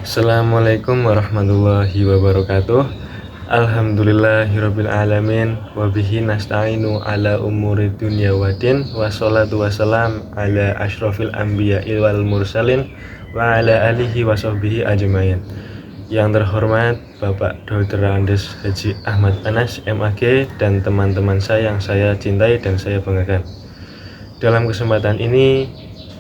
Assalamualaikum warahmatullahi wabarakatuh. Alhamdulillahirabbil alamin wa bihi nasta'inu ala umuri dunya waddin wassalatu wassalam ala asyrofil anbiya'i wal mursalin wa ala alihi wa sahbihi ajmain. Yang terhormat Bapak Dr. Andes Haji Ahmad Anas MAG dan teman-teman saya yang saya cintai dan saya banggakan. Dalam kesempatan ini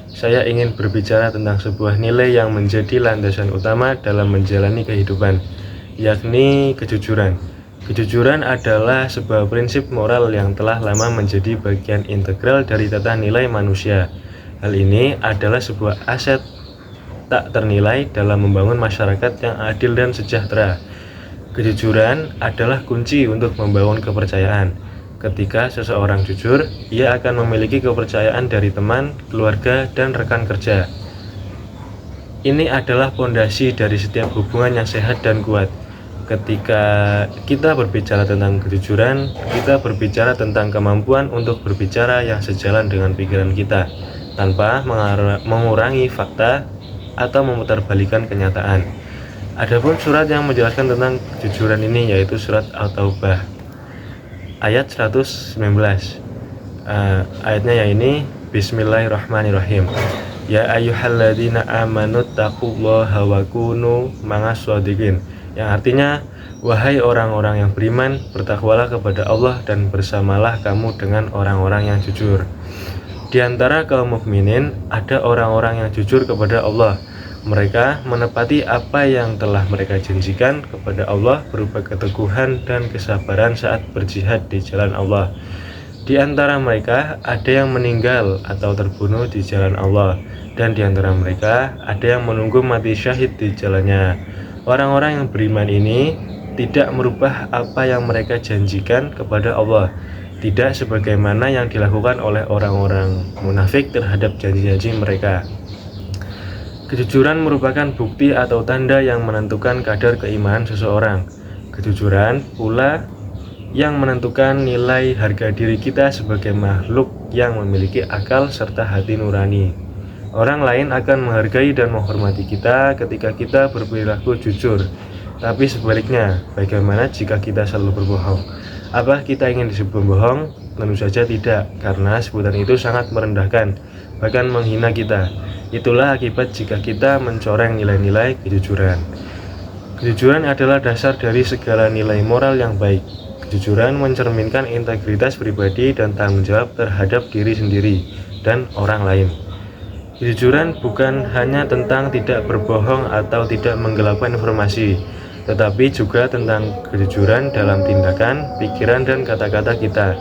saya ingin berbicara tentang sebuah nilai yang menjadi landasan utama dalam menjalani kehidupan, yakni kejujuran. Kejujuran adalah sebuah prinsip moral yang telah lama menjadi bagian integral dari tata nilai manusia. Hal ini adalah sebuah aset tak ternilai dalam membangun masyarakat yang adil dan sejahtera. Kejujuran adalah kunci untuk membangun kepercayaan. Ketika seseorang jujur, ia akan memiliki kepercayaan dari teman, keluarga, dan rekan kerja. Ini adalah fondasi dari setiap hubungan yang sehat dan kuat. Ketika kita berbicara tentang kejujuran, kita berbicara tentang kemampuan untuk berbicara yang sejalan dengan pikiran kita, tanpa mengurangi fakta atau memutarbalikkan kenyataan. Adapun surat yang menjelaskan tentang kejujuran ini yaitu surat At-Taubah ayat 119. Ayatnya yang ini, Bismillahirrahmanirrahim. Ya ayyuhalladzina amanu taqullaha wa kunu ma'as shodiqin. Yang artinya, wahai orang-orang yang beriman, bertakwalah kepada Allah dan bersamalah kamu dengan orang-orang yang jujur. Di antara kaum mukminin ada orang-orang yang jujur kepada Allah. Mereka menepati apa yang telah mereka janjikan kepada Allah berupa keteguhan dan kesabaran saat berjihad di jalan Allah. Di antara mereka ada yang meninggal atau terbunuh di jalan Allah, dan di antara mereka ada yang menunggu mati syahid di jalannya. Orang-orang yang beriman ini tidak merubah apa yang mereka janjikan kepada Allah, tidak sebagaimana yang dilakukan oleh orang-orang munafik terhadap janji-janji mereka. Kejujuran merupakan bukti atau tanda yang menentukan kadar keimanan seseorang. Kejujuran pula yang menentukan nilai harga diri kita sebagai makhluk yang memiliki akal serta hati nurani. Orang lain akan menghargai dan menghormati kita ketika kita berperilaku jujur. Tapi sebaliknya, bagaimana jika kita selalu berbohong? Apa kita ingin disebut pembohong? Tentu saja tidak, karena sebutan itu sangat merendahkan, bahkan menghina kita. Itulah akibat jika kita mencoreng nilai-nilai kejujuran. Kejujuran adalah dasar dari segala nilai moral yang baik. Kejujuran mencerminkan integritas pribadi dan tanggung jawab terhadap diri sendiri dan orang lain. Kejujuran bukan hanya tentang tidak berbohong atau tidak menggelapkan informasi, tetapi juga tentang kejujuran dalam tindakan, pikiran, dan kata-kata kita.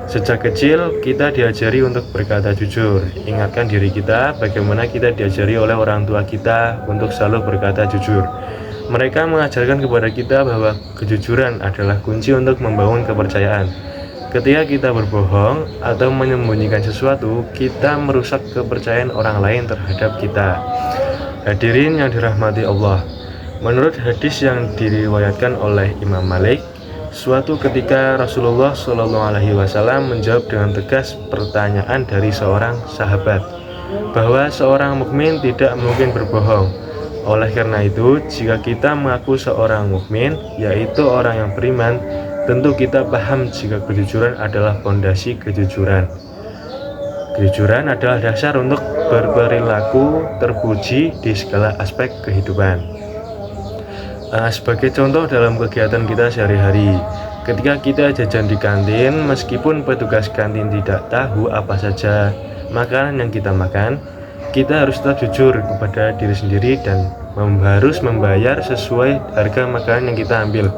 Sejak kecil, kita diajari untuk berkata jujur. Ingatkan diri kita bagaimana kita diajari oleh orang tua kita untuk selalu berkata jujur. Mereka mengajarkan kepada kita bahwa kejujuran adalah kunci untuk membangun kepercayaan. Ketika kita berbohong atau menyembunyikan sesuatu, kita merusak kepercayaan orang lain terhadap kita. Hadirin yang dirahmati Allah, menurut hadis yang diriwayatkan oleh Imam Malik, suatu ketika Rasulullah SAW menjawab dengan tegas pertanyaan dari seorang sahabat bahwa seorang mukmin tidak mungkin berbohong. Oleh karena itu, jika kita mengaku seorang mukmin, yaitu orang yang beriman, tentu kita paham jika kejujuran adalah fondasi kejujuran. Kejujuran adalah dasar untuk berperilaku terpuji di segala aspek kehidupan. Sebagai contoh dalam kegiatan kita sehari-hari, ketika kita jajan di kantin, meskipun petugas kantin tidak tahu apa saja makanan yang kita makan, kita harus tetap jujur kepada diri sendiri dan harus membayar sesuai harga makanan yang kita ambil.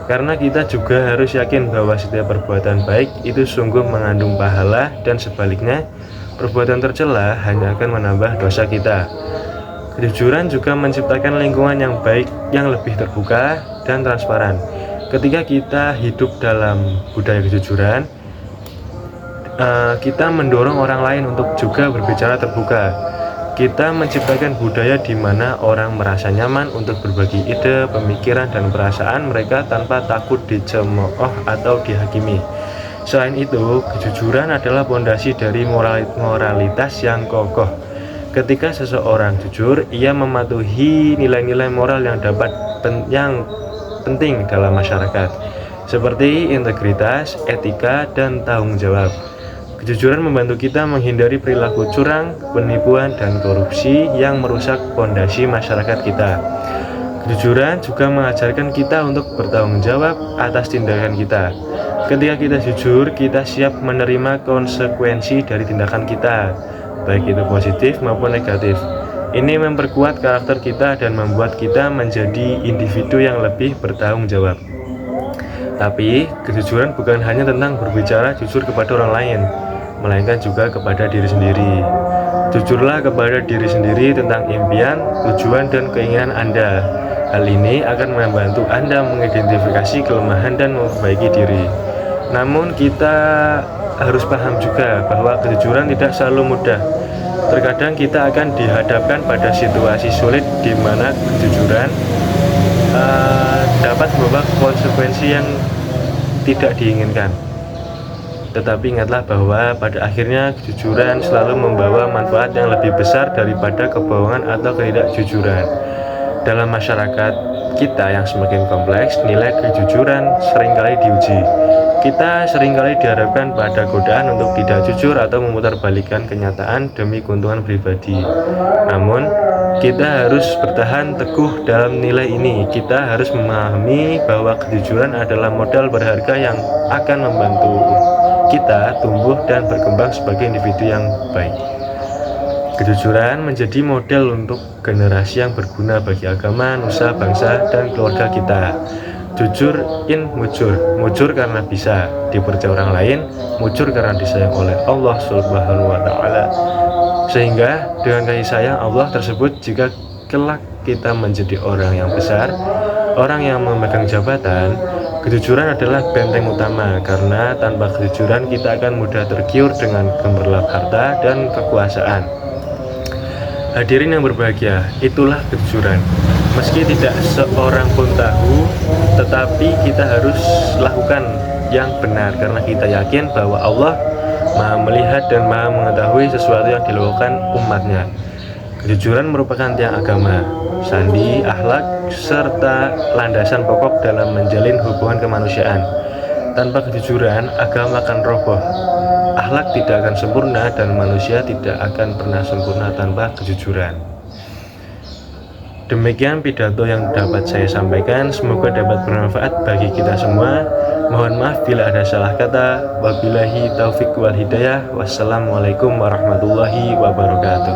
Karena kita juga harus yakin bahwa setiap perbuatan baik itu sungguh mengandung pahala, dan sebaliknya, perbuatan tercela hanya akan menambah dosa kita. Kejujuran juga menciptakan lingkungan yang baik, yang lebih terbuka dan transparan. Ketika kita hidup dalam budaya kejujuran, kita mendorong orang lain untuk juga berbicara terbuka. Kita menciptakan budaya di mana orang merasa nyaman untuk berbagi ide, pemikiran, dan perasaan mereka tanpa takut dicemooh atau dihakimi. Selain itu, kejujuran adalah fondasi dari moralitas yang kokoh. Ketika seseorang jujur, ia mematuhi nilai-nilai moral yang penting dalam masyarakat, seperti integritas, etika, dan tanggung jawab. Kejujuran membantu kita menghindari perilaku curang, penipuan, dan korupsi yang merusak fondasi masyarakat kita. Kejujuran juga mengajarkan kita untuk bertanggung jawab atas tindakan kita. Ketika kita jujur, kita siap menerima konsekuensi dari tindakan kita, baik itu positif maupun negatif. Ini memperkuat karakter kita dan membuat kita menjadi individu yang lebih bertanggung jawab. Tapi, kejujuran bukan hanya tentang berbicara jujur kepada orang lain, melainkan juga kepada diri sendiri. Jujurlah kepada diri sendiri tentang impian, tujuan, dan keinginan Anda. Hal ini akan membantu Anda mengidentifikasi kelemahan dan memperbaiki diri. Namun kita harus paham juga bahwa kejujuran tidak selalu mudah. Terkadang kita akan dihadapkan pada situasi sulit di mana kejujuran dapat membawa konsekuensi yang tidak diinginkan. Tetapi ingatlah bahwa pada akhirnya kejujuran selalu membawa manfaat yang lebih besar daripada kebohongan atau ketidakjujuran. Dalam masyarakat kita yang semakin kompleks, nilai kejujuran seringkali diuji. Kita seringkali dihadapkan pada godaan untuk tidak jujur atau memutarbalikkan kenyataan demi keuntungan pribadi. Namun, kita harus bertahan teguh dalam nilai ini. Kita harus memahami bahwa kejujuran adalah modal berharga yang akan membantu kita tumbuh dan berkembang sebagai individu yang baik. Kejujuran menjadi model untuk generasi yang berguna bagi agama, nusa, bangsa, dan keluarga kita. Jujur mujur karena bisa dipercaya orang lain, mujur karena disayang oleh Allah Subhanahu wa Ta'ala. Sehingga dengan kasih sayang Allah tersebut, jika kelak kita menjadi orang yang besar, orang yang memegang jabatan, kejujuran adalah benteng utama, karena tanpa kejujuran kita akan mudah tergiur dengan gemerlap harta dan kekuasaan. Hadirin yang berbahagia, itulah kejujuran. Meski tidak seorang pun tahu, tetapi kita harus lakukan yang benar, karena kita yakin bahwa Allah Maha melihat dan Maha mengetahui sesuatu yang dilakukan umatnya. Kejujuran merupakan tiang agama, sandi, akhlak, serta landasan pokok dalam menjalin hubungan kemanusiaan. Tanpa kejujuran, agama akan roboh, akhlak tidak akan sempurna, dan manusia tidak akan pernah sempurna tanpa kejujuran. Demikian pidato yang dapat saya sampaikan, semoga dapat bermanfaat bagi kita semua. Mohon maaf bila ada salah kata. Wabillahi taufik wal hidayah. Wassalamualaikum warahmatullahi wabarakatuh.